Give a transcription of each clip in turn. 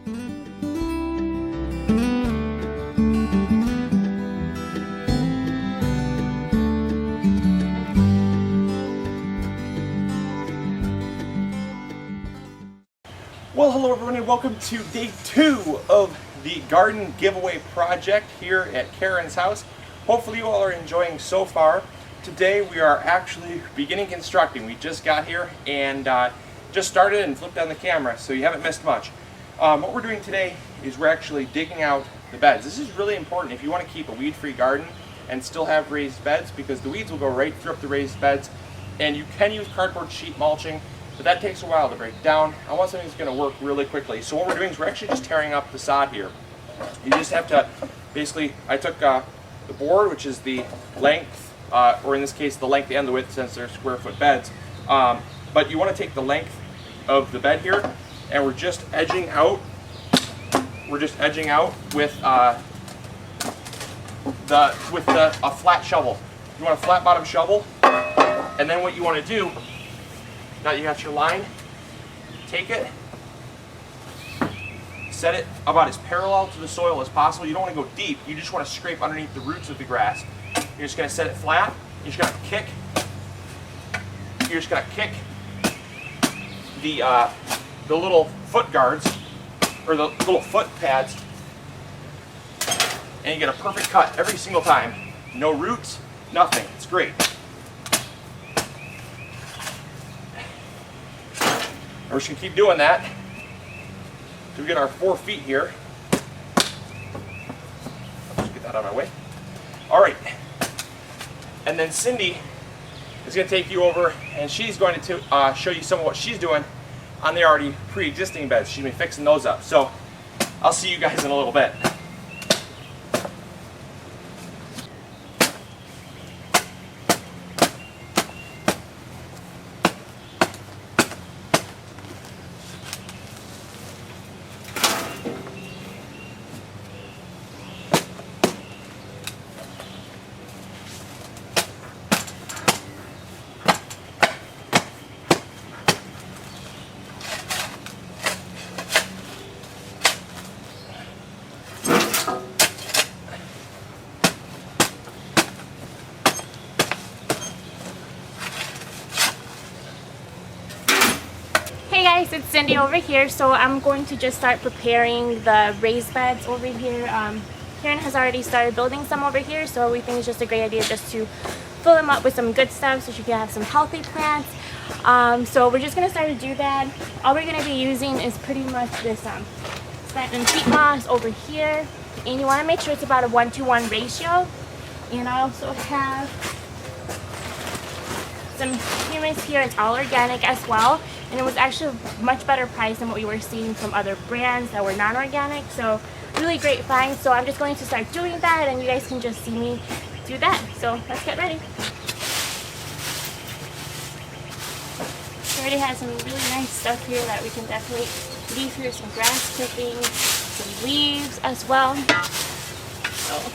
Well, hello everyone and welcome to day 2 of the garden giveaway project here at Karen's house. Hopefully you all are enjoying so far. Today we are actually beginning constructing. We just got here and just started and flipped on the camera, so you haven't missed much. What we're doing today is we're actually digging out the beds. This is really important if you want to keep a weed-free garden and still have raised beds, because the weeds will go right through up the raised beds. And you can use cardboard sheet mulching, but that takes a while to break down. I want something that's going to work really quickly. So what we're doing is we're actually just tearing up the sod here. You just have to, basically, I took the board, which is the length, or in this case the length and the width since they're square foot beds. But you want to take the length of the bed here, and we're just edging out. We're just edging out with a flat shovel. You want a flat bottom shovel, and then what you want to do, now you got your line, take it, set it about as parallel to the soil as possible. You don't want to go deep, you just want to scrape underneath the roots of the grass. You're just going to set it flat, you're just going to kick, the little foot guards, or the little foot pads, and you get a perfect cut every single time. No roots, nothing, it's great. We're just going to keep doing that till we get our 4 feet here. Let's get that out of our way. Alright. And then Cindy is going to take you over and she's going to show you some of what she's doing on the already pre-existing beds. She's been fixing those up. So I'll see you guys in a little bit. Hey guys, it's Cindy over here. So I'm going to just start preparing the raised beds over here. Karen has already started building some over here, so we think it's just a great idea just to fill them up with some good stuff so she can have some healthy plants. So we're just going to start to do that. All we're going to be using is pretty much this plant and peat moss over here, and you want to make sure it's about a 1-to-1 ratio. And I also have some humus here. It's all organic as well, and it was actually much better price than what we were seeing from other brands that were non-organic, so really great find. So I'm just going to start doing that, and you guys can just see me do that. So let's get ready. We already have some really nice stuff here that we can definitely leave here, some grass clippings, some leaves as well. So I'm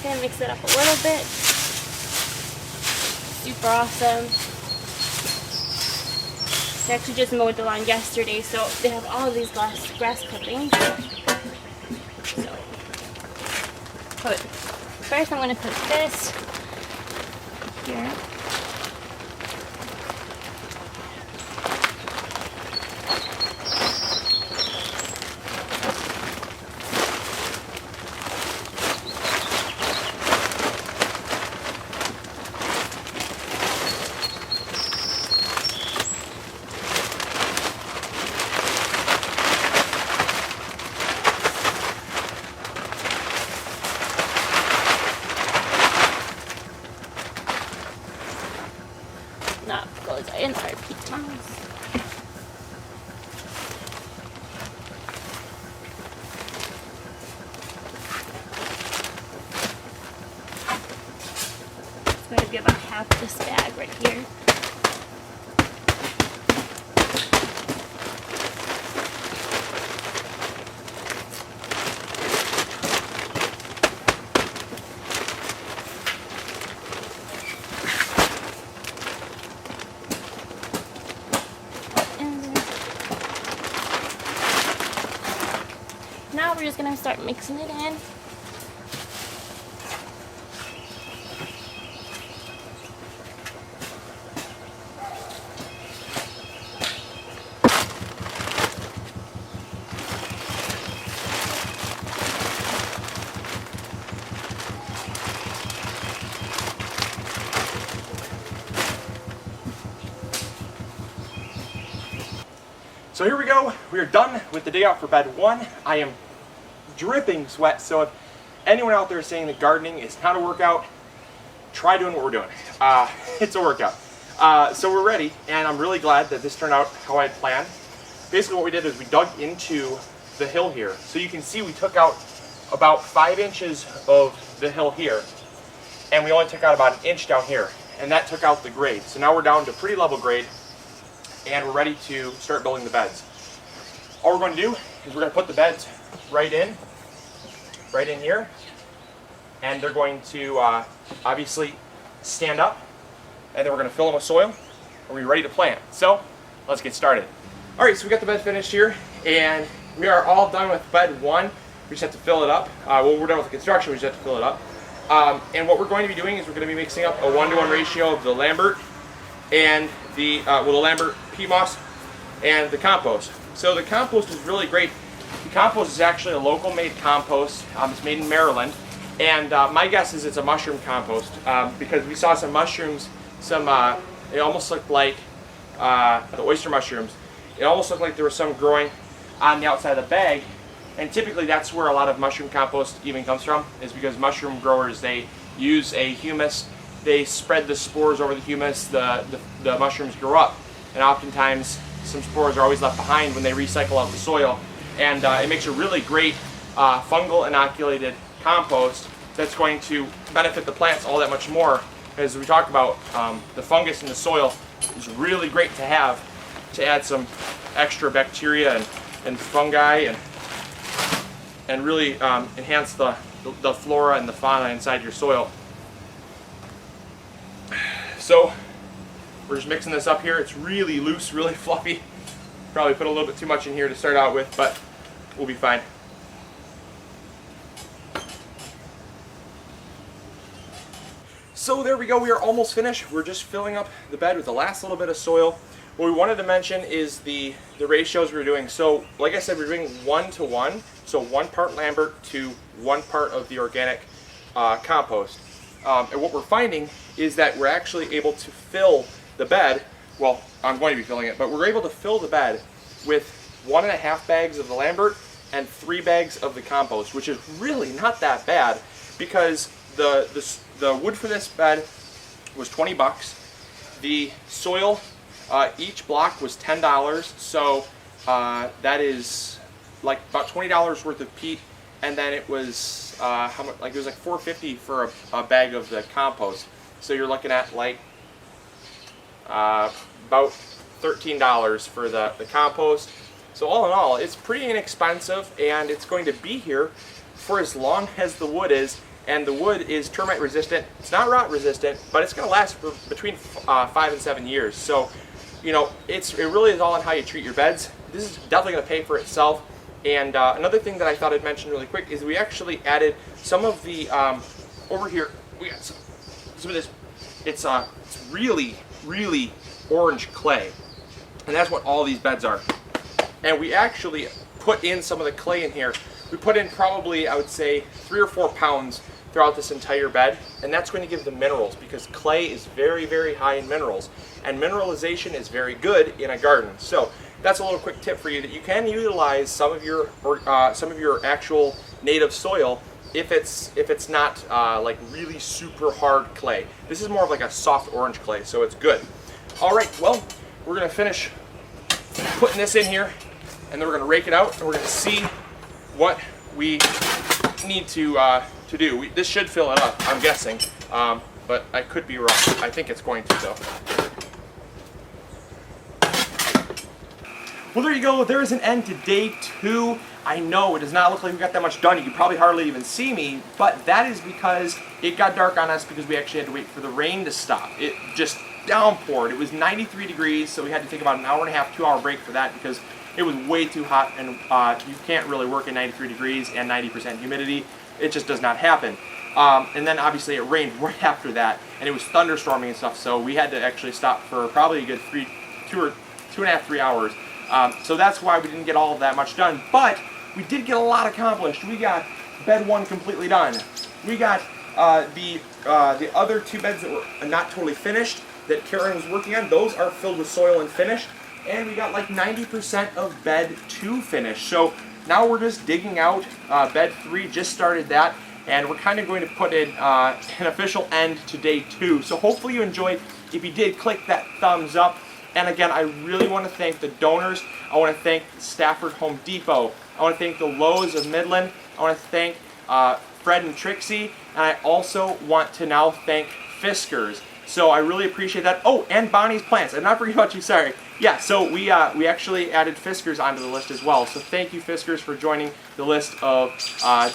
gonna mix it up a little bit. Super awesome. They actually just mowed the lawn yesterday, so they have all of these grass clippings. So, first I'm going to put this here. That goes in our peat moss. I'm going to give about half this bag right here. Now we're just gonna start mixing it in. So here we go. We are done with the dig out for bed 1. I am dripping sweat, so if anyone out there is saying that gardening is not a workout, try doing what we're doing. It's a workout. So we're ready, and I'm really glad that this turned out how I had planned. Basically what we did is we dug into the hill here. So you can see we took out about 5 inches of the hill here, and we only took out about 1 inch down here, and that took out the grade. So now we're down to pretty level grade, and we're ready to start building the beds. All we're going to do is we're going to put the beds right in here, and they're going to obviously stand up, and then we're going to fill them with soil, and we're ready to plant. So let's get started. All right, so we got the bed finished here, and we are all done with bed 1. We just have to fill it up. Well, we're done with the construction, we just have to fill it up. And what we're going to be doing is we're going to be mixing up a 1-to-1 ratio of the Lambert and the Lambert peat moss and the compost. So the compost is really great. The compost is actually a local made compost. It's made in Maryland, and my guess is it's a mushroom compost because we saw some mushrooms, it almost looked like the oyster mushrooms. It almost looked like there was some growing on the outside of the bag, and typically that's where a lot of mushroom compost even comes from, is because mushroom growers, they use a humus, they spread the spores over the humus, the mushrooms grow up, and oftentimes some spores are always left behind when they recycle out the soil, and it makes a really great fungal inoculated compost that's going to benefit the plants all that much more. As we talked about, the fungus in the soil is really great to have to add some extra bacteria and fungi and really enhance the flora and the fauna inside your soil. So we're just mixing this up here. It's really loose, really fluffy. Probably put a little bit too much in here to start out with, but we'll be fine. So there we go, we are almost finished. We're just filling up the bed with the last little bit of soil. What we wanted to mention is the ratios we were doing. So like I said, we're doing 1-to-1, so 1 part Lambert to 1 part of the organic compost. And what we're finding is that we're actually able to fill the bed, well, I'm going to be filling it, but we're able to fill the bed with 1.5 bags of the Lambert and 3 bags of the compost, which is really not that bad because the wood for this bed was 20 bucks. The soil, each block was $10, so that is like about $20 worth of peat, and then it was how much? Like it was like $4.50 for a bag of the compost. So you're looking at like about $13 for the compost. So all in all, it's pretty inexpensive, and it's going to be here for as long as the wood is. And the wood is termite resistant. It's not rot resistant, but it's going to last for between 5 and 7 years. So, you know, it really is all on how you treat your beds. This is definitely going to pay for itself. And another thing that I thought I'd mention really quick is we actually added some of the over here. We got some of this. It's really, really orange clay, and that's what all these beds are. And we actually put in some of the clay in here. We put in probably, I would say, 3 or 4 pounds throughout this entire bed, and that's going to give them minerals because clay is very, very high in minerals, and mineralization is very good in a garden. So that's a little quick tip for you, that you can utilize some of your actual native soil if it's not like really super hard clay. This is more of like a soft orange clay, so it's good. All right, well, we're gonna finish putting this in here, and then we're gonna rake it out, and we're gonna see what we need to do. This should fill it up, I'm guessing, but I could be wrong. I think it's going to though. Well, there you go. There is an end to day 2. I know it does not look like we got that much done. You can probably hardly even see me, but that is because it got dark on us because we actually had to wait for the rain to stop. It just downpoured. It was 93 degrees, so we had to take about an hour and a half, 2 hour break for that because It was way too hot, and you can't really work at 93 degrees and 90% humidity. It just does not happen. And then obviously it rained right after that, and it was thunderstorming and stuff, so we had to actually stop for probably a good 2.5-3 hours. So that's why we didn't get all of that much done, but we did get a lot accomplished. We got bed 1 completely done. We got the other 2 beds that were not totally finished that Karen was working on. Those are filled with soil and finished, and we got like 90% of bed 2 finished. So now we're just digging out bed 3. Just started that, and we're kind of going to put in an official end to day 2. So hopefully you enjoyed. If you did, click that thumbs up. And again, I really want to thank the donors. I want to thank Stafford Home Depot. I want to thank the Lowe's of Midland. I want to thank Fred and Trixie. And I also want to now thank Fiskars. So I really appreciate that. Oh, and Bonnie's Plants. I'm not forgetting about you, sorry. Yeah, so we actually added Fiskars onto the list as well. So thank you, Fiskars, for joining the list of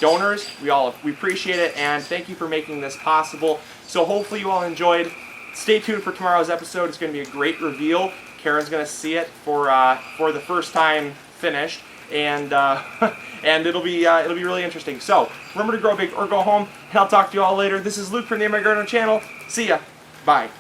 donors. We appreciate it, and thank you for making this possible. So hopefully you all enjoyed. Stay tuned for tomorrow's episode. It's going to be a great reveal. Karen's going to see it for the first time finished, and and it'll be really interesting. So remember to grow big or go home, and I'll talk to you all later. This is Luke from the MIgardener channel. See ya. Bye.